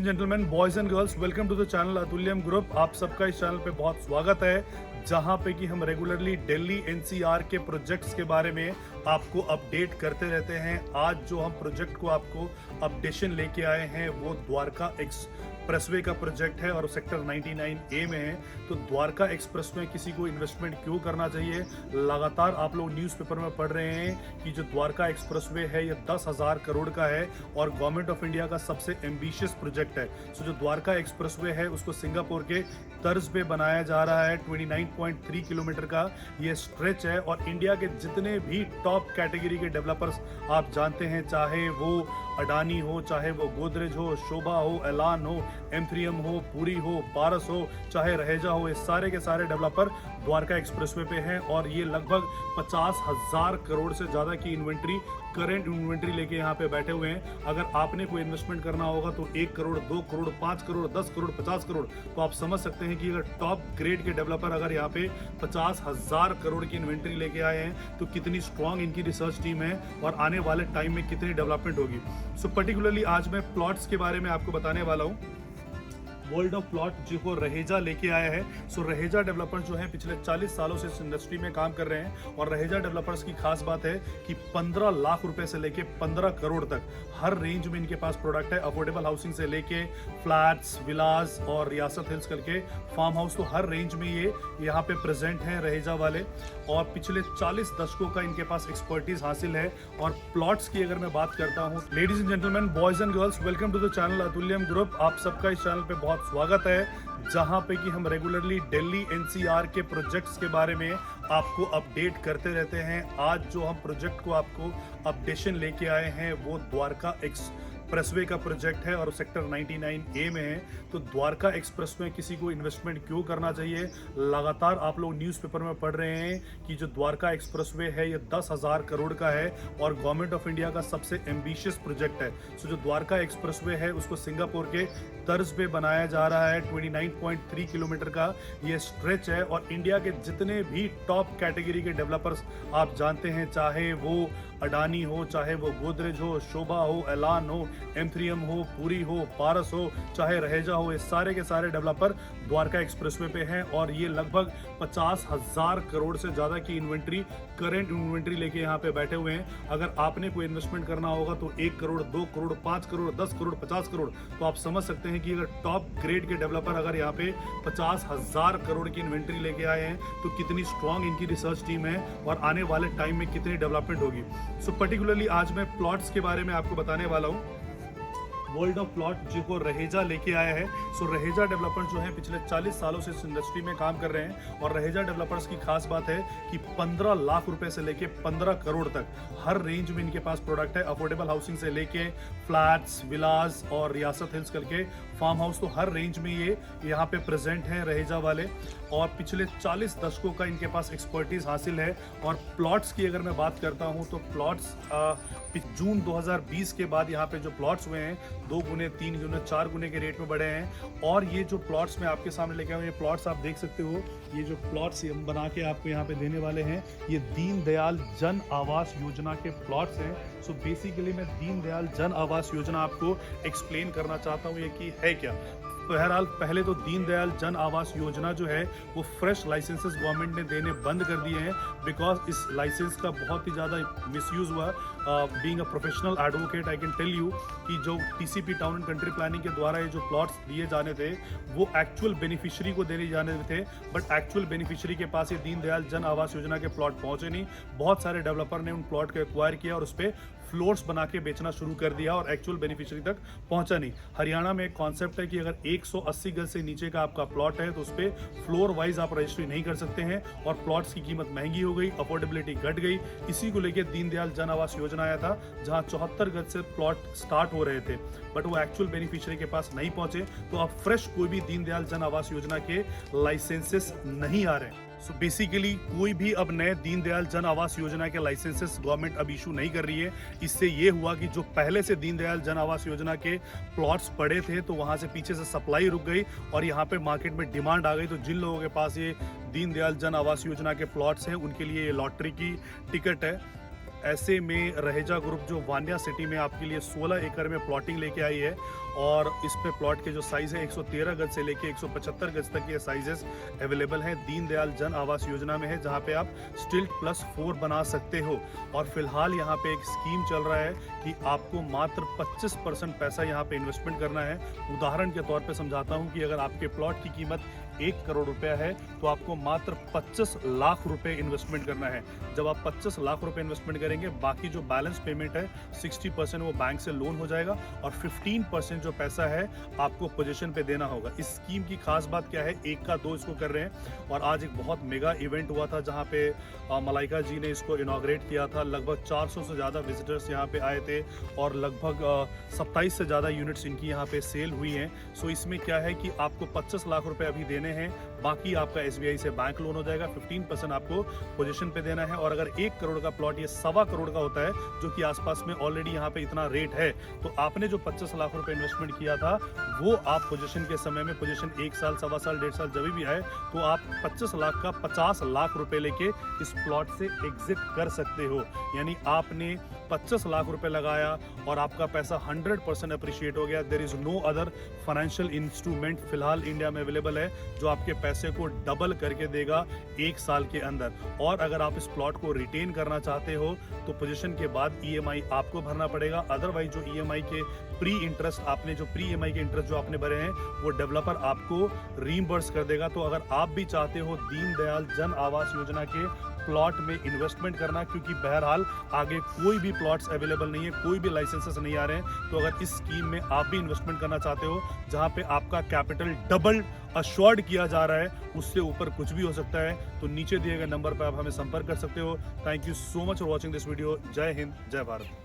And gentleman, boys and girls, welcome to the channel Atulyam group. आप सबका इस channel पे बहुत स्वागत है, जहां पे कि हम रेगुलरली दिल्ली एनसीआर के प्रोजेक्ट्स के बारे में आपको अपडेट करते रहते हैं। आज जो हम प्रोजेक्ट को आपको अपडेशन लेके आए हैं वो द्वारका एक्सप्रेसवे का प्रोजेक्ट है और सेक्टर 99A में है। तो द्वारका एक्सप्रेस में किसी को इन्वेस्टमेंट क्यों करना चाहिए? लगातार आप लोग न्यूज़पेपर में पढ़ रहे हैं कि जो द्वारका एक्सप्रेसवे है ये 10,000 करोड़ का है और गवर्नमेंट ऑफ इंडिया का सबसे एम्बिशियस प्रोजेक्ट है। सो जो द्वारका एक्सप्रेसवे है उसको सिंगापुर के तर्ज पे बनाया जा रहा है। 29.3 किलोमीटर का ये स्ट्रेच है और इंडिया के जितने भी टॉप कैटेगरी के डेवलपर्स आप जानते हैं, चाहे वो अडानी हो, चाहे वो गोदरेज हो, शोभा हो, एलान हो, M3M हो, पूरी हो, पारस हो, चाहे रहेजा हो, ये सारे के सारे डेवलपर द्वारका एक्सप्रेसवे पे हैं और ये लगभग 50,000 करोड़ से ज़्यादा की इन्वेंट्री, करंट इन्वेंट्री लेके यहाँ पे बैठे हुए हैं। अगर आपने कोई इन्वेस्टमेंट करना होगा तो 1 करोड़, 2 करोड़, 5 करोड़, 10 करोड़, 50 करोड़, तो आप समझ सकते हैं कि अगर टॉप ग्रेड के डेवलपर अगर यहाँ पे 50,000 करोड़ की इन्वेंट्री लेके आए हैं तो कितनी स्ट्रांग इनकी रिसर्च टीम है और आने वाले टाइम में कितनी डेवलपमेंट होगी। सो पर्टिकुलरली आज मैं प्लॉट्स के बारे में आपको बताने वाला हूँ। वर्ल्ड ऑफ प्लॉट जो रहेजा लेके आया है। सो रहेजा डेवलपर्स जो है पिछले 40 सालों से इस इंडस्ट्री में काम कर रहे हैं और रहेजा डेवलपर्स की खास बात है कि 15 लाख रुपए से लेके 15 करोड़ तक हर रेंज में इनके पास प्रोडक्ट है। अफोर्डेबल हाउसिंग से लेके फ्लैट्स, विलास और रियासत हिल्स करके फार्म हाउस, तो हर रेंज में ये यहाँ पे प्रेजेंट है रहेजा वाले। और पिछले 40 दशकों का इनके पास एक्सपर्टीज हासिल है। और प्लॉट्स की अगर मैं बात करता हूँ, ladies and gentleman, boys and girls, welcome to the channel Atulyam group. आप सबका इस चैनल पे बहुत स्वागत है, जहां पे कि हम रेगुलरली दिल्ली एनसीआर के प्रोजेक्ट्स के बारे में आपको अपडेट करते रहते हैं। आज जो हम प्रोजेक्ट को आपको अपडेशन लेके आए हैं वो द्वारका एक्सप्रेसवे का प्रोजेक्ट है और सेक्टर 99A में है। तो द्वारका एक्सप्रेस में किसी को इन्वेस्टमेंट क्यों करना चाहिए? लगातार आप लोग न्यूज़पेपर में पढ़ रहे हैं कि जो द्वारका एक्सप्रेसवे है ये 10,000 करोड़ का है और गवर्नमेंट ऑफ इंडिया का सबसे एम्बिशियस प्रोजेक्ट है। सो जो द्वारका एक्सप्रेसवे है उसको सिंगापुर के तर्ज पे बनाया जा रहा है। 29.3 किलोमीटर का ये स्ट्रेच है और इंडिया के जितने भी टॉप कैटेगरी के डेवलपर्स आप जानते हैं, चाहे वो अडानी हो, चाहे वो गोदरेज हो, शोभा हो, एलान हो, M3M हो, पूरी हो, पारस हो, चाहे रहेजा हो, ये सारे के सारे डेवलपर द्वारका एक्सप्रेसवे पे हैं और ये लगभग 50,000 करोड़ से ज़्यादा की इन्वेंट्री, करंट इन्वेंट्री लेके यहाँ पे बैठे हुए हैं। अगर आपने कोई इन्वेस्टमेंट करना होगा तो 1 करोड़, 2 करोड़, 5 करोड़, 10 करोड़, 50 करोड़, तो आप समझ सकते हैं कि अगर टॉप ग्रेड के डेवलपर अगर यहाँ पे 50,000 करोड़ की इन्वेंट्री लेके आए हैं तो कितनी स्ट्रांग इनकी रिसर्च टीम है और आने वाले टाइम में कितनी डेवलपमेंट होगी। सो पर्टिकुलरली आज मैं प्लॉट्स के बारे में आपको बताने वाला हूँ। वर्ल्ड ऑफ प्लॉट जो रहेजा लेके आया है। सो रहेजा डेवलपर्स जो है पिछले 40 सालों से इस इंडस्ट्री में काम कर रहे हैं और रहेजा डेवलपर्स की खास बात है कि 15 लाख रुपए से लेके 15 करोड़ तक हर रेंज में इनके पास प्रोडक्ट है। अफोर्डेबल हाउसिंग से लेके फ्लैट्स, विलास और रियासत हिल्स करके फार्म हाउस, तो हर रेंज में ये यहाँ पे प्रेजेंट है रहेजा वाले। और पिछले 40 दशकों का इनके पास एक्सपर्टीज हासिल है। और प्लॉट्स की अगर मैं बात करता हूँ तो प्लॉट्स जून 2020 के बाद यहाँ पे जो प्लॉट्स हुए हैं 2 गुने, 3 गुने, 4 गुने के रेट में बढ़े हैं। और ये जो प्लॉट्स मैं आपके सामने लेके आया हूँ, ये प्लॉट्स आप देख सकते हो, ये जो प्लॉट्स हम बना के आपको यहाँ पे देने वाले हैं ये दीनदयाल जन आवास योजना के प्लॉट्स हैं। सो बेसिकली मैं दीनदयाल जन आवास योजना आपको एक्सप्लेन करना चाहता हूँ ये कि है क्या। बहरहाल पहले तो दीनदयाल जन आवास योजना जो है वो फ्रेश लाइसेंसेस गवर्नमेंट ने देने बंद कर दिए हैं बिकॉज इस लाइसेंस का बहुत ही ज़्यादा मिसयूज़ हुआ। Being a professional advocate I can tell you कि जो TCP town and country planning के द्वारा ये जो प्लॉट्स दिए जाने थे वो एक्चुअल बेनिफिशियरी को देने जाने थे, बट एक्चुअल बेनिफिशियरी के पास ये दीनदयाल जन आवास योजना के प्लॉट पहुंचे नहीं। बहुत सारे डेवलपर ने उन प्लॉट को एक्वायर किया और उस पर फ्लोर्स बना के बेचना शुरू कर दिया और एक्चुअल बेनिफिशियरी तक पहुंचा नहीं। हरियाणा में एक कॉन्सेप्ट है कि अगर 180 गज से नीचे का आपका प्लॉट है तो उस पर फ्लोर वाइज आप रजिस्ट्री नहीं कर सकते हैं और प्लॉट्स की कीमत महंगी हो गई, अफोर्डेबिलिटी घट गई। इसी को लेकर दीनदयाल जन आवास योजना आया था जहां 74 गज से प्लॉट स्टार्ट हो रहे थे बट वो एक्चुअल बेनिफिशियरी के पास नहीं पहुंचे। तो अब फ्रेश कोई भी दीनदयाल जन आवास योजना के लाइसेंसेस नहीं आ रहे। सो बेसिकली कोई भी अब नए दीनदयाल जन आवास योजना के लाइसेंसेस गवर्नमेंट अब इशू नहीं कर रही है। इससे ये हुआ कि जो पहले से दीनदयाल जन आवास योजना के प्लॉट्स पड़े थे तो वहाँ से पीछे से सप्लाई रुक गई और यहाँ पे मार्केट में डिमांड आ गई। तो जिन लोगों के पास ये दीनदयाल जन आवास योजना के प्लॉट्स हैं उनके लिए ये लॉटरी की टिकट है। ऐसे में रहेजा ग्रुप जो वान्या सिटी में आपके लिए 16 एकड़ में प्लॉटिंग लेके आई है और इस पे प्लॉट के जो साइज़ है 113 गज से लेके 175 गज तक ये साइजेस अवेलेबल हैं। दीनदयाल जन आवास योजना में है जहाँ पे आप स्टिल्ट +4 बना सकते हो। और फिलहाल यहाँ पे एक स्कीम चल रहा है कि आपको मात्र 25% पैसा यहाँ पे इन्वेस्टमेंट करना है। उदाहरण के तौर पे समझाता हूँ कि अगर आपके प्लॉट की कीमत 1 करोड़ रुपया है तो आपको मात्र 25 लाख रुपए इन्वेस्टमेंट करना है। जब आप 25 लाख रुपए इन्वेस्टमेंट करेंगे, बाकी जो बैलेंस पेमेंट है 60% वो बैंक से लोन हो जाएगा और 15% जो पैसा है आपको पोजीशन पे देना होगा। इस स्कीम की खास बात क्या है, 1 का 2 इसको कर रहे हैं और आज एक बहुत मेगा इवेंट हुआ था जहाँ पे मलाइका जी ने इसको इनॉग्रेट किया था। लगभग 400 से ज़्यादा विजिटर्स यहाँ पे आए थे और लगभग 27 से ज़्यादा यूनिट्स इनकी यहाँ पे सेल हुई हैं। सो इसमें क्या है कि आपको 25 लाख रुपए अभी देने हैं, बाकी आपका SBI से बैंक लोन हो जाएगा। 15% आपको पोजीशन पे देना है और अगर 1 करोड़ का प्लॉट ये 1.25 करोड़ का होता है जो कि आसपास में ऑलरेडी यहाँ पे इतना रेट है, तो आपने जो 25 लाख रुपए इन्वेस्टमेंट किया था वो आप पोजीशन के समय में, पोजीशन 1 साल, 1.25 साल, 1.5 साल जब भी आए तो आप 25 लाख का 50 लाख रुपए लेके इस प्लॉट से एग्जिट कर सकते हो। यानी आपने 25 लाख रुपए लगाया और आपका पैसा 100% अप्रिशिएट हो गया। There is no other financial instrument फिलहाल इंडिया में अवेलेबल है जो आपके पैसे को डबल करके देगा 1 साल के अंदर। और अगर आप इस प्लॉट को रिटेन करना चाहते हो तो पोजीशन के बाद EMI आपको भरना पड़ेगा। अदरवाइज जो EMI के प्री इंटरेस्ट EMI के इंटरेस्ट जो आपने भरे हैं वो डेवलपर आपको रीइंबर्स कर देगा। तो अगर आप भी चाहते हो दीनदयाल जन आवास योजना के प्लॉट में इन्वेस्टमेंट करना, क्योंकि बहरहाल आगे कोई भी प्लॉट्स अवेलेबल नहीं है, कोई भी लाइसेंसेस नहीं आ रहे हैं, तो अगर इस स्कीम में आप भी इन्वेस्टमेंट करना चाहते हो जहां पे आपका कैपिटल डबल अश्योर्ड किया जा रहा है, उससे ऊपर कुछ भी हो सकता है, तो नीचे दिए गए नंबर पर आप हमें संपर्क कर सकते हो। Thank you so much for watching this video. जय हिंद, जय भारत।